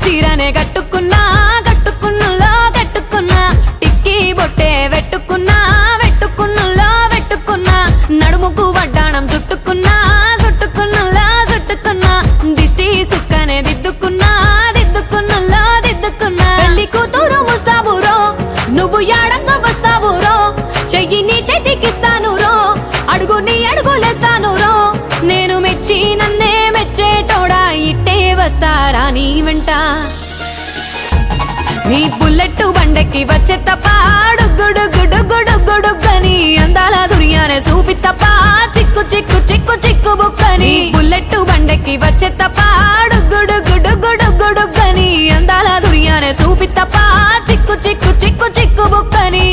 చీరనే కట్టుకున్నా కట్టుకున్నులో కట్టుకున్నా టిక్కీ బొట్టే వెట్టుకున్నా వెట్టుకున్నులో వెట్టుకున్నా నడుముకు వడ్డాణం చుట్టుకున్నా చుట్టుకున్నులో చుట్టుకున్నా దిష్టి సుక్కనే దిద్దుకున్నా దిద్దుకున్నులో దిద్దుకున్నా పెళ్లి కూతురు ముస్తాబురో నువ్వు యాడంగా వస్తావురో చెయ్యి నీ చేతికిస్తాను రో అడుగు నీ అడుగులేస్తాను రో నేను మెచ్చి నన్నే మెచ్చేటోడా ఇట్టే వస్తారా నీ వెంట నీ బుల్లెట్ బండెక్కి వచ్చే తప్ప గుడుగుడుగుడుగుడుగుడుగని అందాల దుర్యానే చూపి తప్ప చిక్కు చిక్కు చిక్కు చిక్కు బుక్కని బుల్లెట్ బండెక్కి వచ్చే తప్ప గుడుగుడుగుడుగుడుగని అందాల దుర్యానే చూపి తప్ప చిక్కు చిక్కు చిక్కు చిక్కు బుక్కని